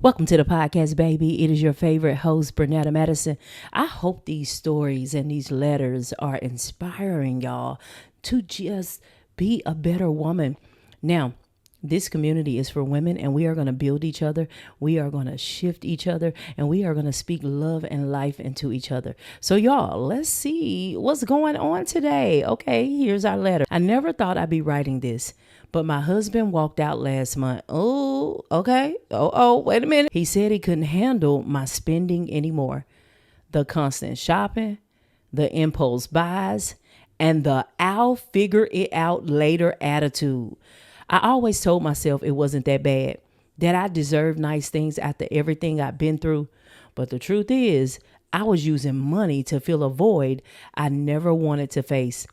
Welcome to the podcast, baby. It is your favorite host, Bernetta Madison. I hope these stories and these letters are inspiring y'all to just be a better woman. Now, this community is for women, and we are going to build each other. We are going to shift each other, and we are going to speak love and life into each other. So, y'all, let's see what's going on today. Okay, here's our letter. I never thought I'd be writing this, but my husband walked out last month. Oh, okay. Wait a minute. He said he couldn't handle my spending anymore. The constant shopping, the impulse buys, and the I'll figure it out later attitude. I always told myself it wasn't that bad, that I deserved nice things after everything I've been through. But the truth is, I was using money to fill a void I never wanted to face.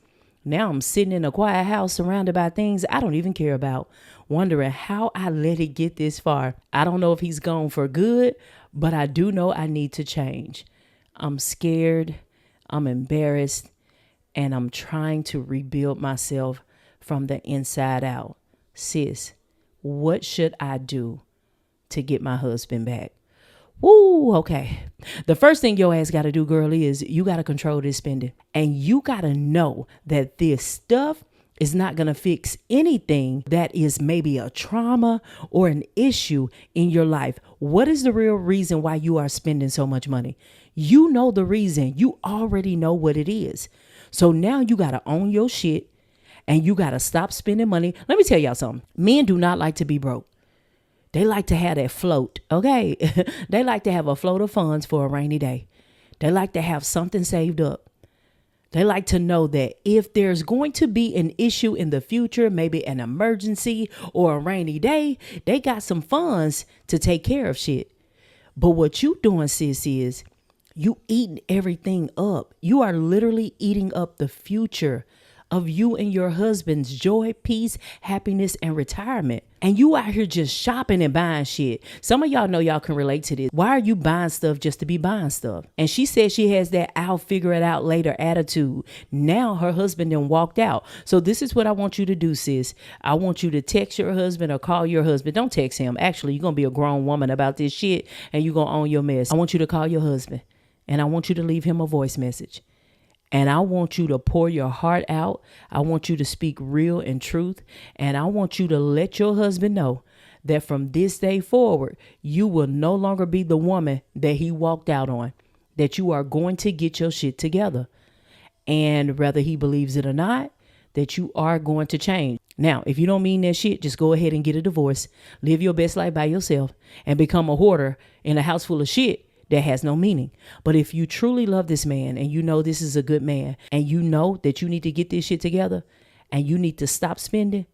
Now I'm sitting in a quiet house surrounded by things I don't even care about, wondering how I let it get this far. I don't know if he's gone for good, but I do know I need to change. I'm scared, I'm embarrassed, and I'm trying to rebuild myself from the inside out. Sis, what should I do to get my husband back? Woo, okay. The first thing your ass got to do, girlie, is you got to control this spending. And you got to know that this stuff is not going to fix anything that is maybe a trauma or an issue in your life. What is the real reason why you are spending so much money? You know the reason. You already know what it is. So now you got to own your shit and you got to stop spending money. Let me tell y'all something. Men do not like to be broke. They like to have that float, okay? They like to have a float of funds for a rainy day. They like to have something saved up. They like to know that if there's going to be an issue in the future, maybe an emergency or a rainy day, they got some funds to take care of shit. But what you doing, sis, is you eating everything up. You are literally eating up the future of you and your husband's joy, peace, happiness, and retirement. And you out here just shopping and buying shit. Some of y'all know y'all can relate to this. Why are you buying stuff just to be buying stuff? And she said she has that I'll figure it out later attitude. Now her husband then walked out. So this is what I want you to do, sis. I want you to text your husband or call your husband. Don't text him. Actually, you're going to be a grown woman about this shit and you're going to own your mess. I want you to call your husband and I want you to leave him a voice message. And I want you to pour your heart out. I want you to speak real and truth. And I want you to let your husband know that from this day forward, you will no longer be the woman that he walked out on, that you are going to get your shit together. And whether he believes it or not, that you are going to change. Now, if you don't mean that shit, just go ahead and get a divorce, live your best life by yourself, and become a hoarder in a house full of shit that has no meaning. But if you truly love this man and you know this is a good man and you know that you need to get this shit together and you need to stop spending,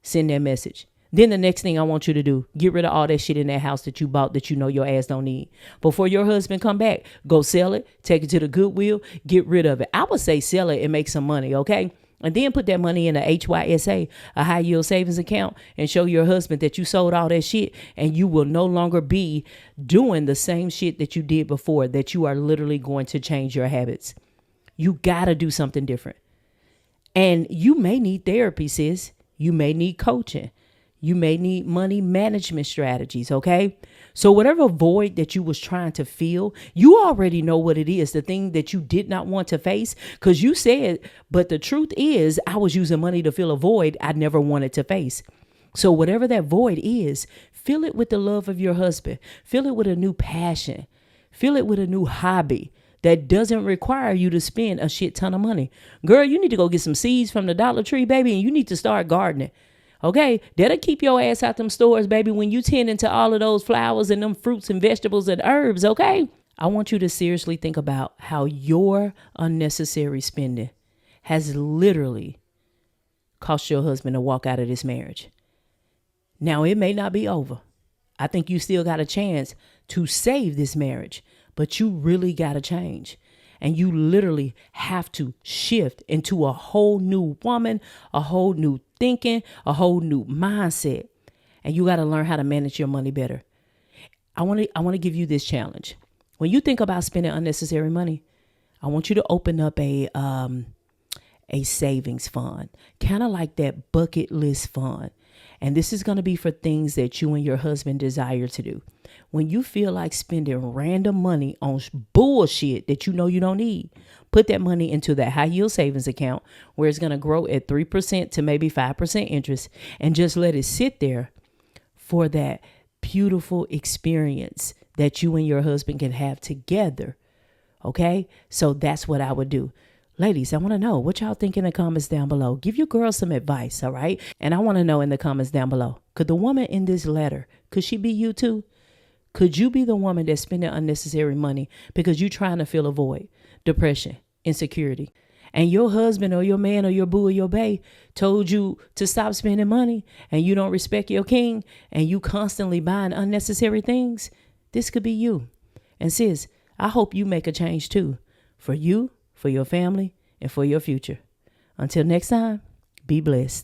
send that message. Then the next thing I want you to do, get rid of all that shit in that house that you bought that you know your ass don't need. Before your husband come back, go sell it, take it to the Goodwill, get rid of it. I would say sell it and make some money, okay? And then put that money in a HYSA, a high yield savings account, and show your husband that you sold all that shit and you will no longer be doing the same shit that you did before, that you are literally going to change your habits. You got to do something different. And you may need therapy, sis. You may need coaching. You may need money management strategies, okay? So whatever void that you was trying to fill, you already know what it is, the thing that you did not want to face, because you said, but the truth is, I was using money to fill a void I never wanted to face. So whatever that void is, fill it with the love of your husband. Fill it with a new passion. Fill it with a new hobby that doesn't require you to spend a shit ton of money. Girl, you need to go get some seeds from the Dollar Tree, baby, and you need to start gardening. Okay, that'll keep your ass out them stores, baby, when you tend into all of those flowers and them fruits and vegetables and herbs, okay? I want you to seriously think about how your unnecessary spending has literally cost your husband to walk out of this marriage. Now, it may not be over. I think you still got a chance to save this marriage, but you really got to change. And you literally have to shift into a whole new woman, a whole new thinking, a whole new mindset. And you got to learn how to manage your money better. I want to give you this challenge. When you think about spending unnecessary money, I want you to open up a savings fund, kind of like that bucket list fund. And this is going to be for things that you and your husband desire to do. When you feel like spending random money on bullshit that you know you don't need, put that money into that high yield savings account where it's going to grow at 3% to maybe 5% interest, and just let it sit there for that beautiful experience that you and your husband can have together. Okay? So that's what I would do. Ladies, I want to know what y'all think in the comments down below. Give your girls some advice, all right? And I want to know in the comments down below, could the woman in this letter, could she be you too? Could you be the woman that's spending unnecessary money because you're trying to fill a void, depression, insecurity, and your husband or your man or your boo or your bae told you to stop spending money, and you don't respect your king, and you constantly buying unnecessary things? This could be you. And sis, I hope you make a change too, for you, for your family, and for your future. Until next time, be blessed.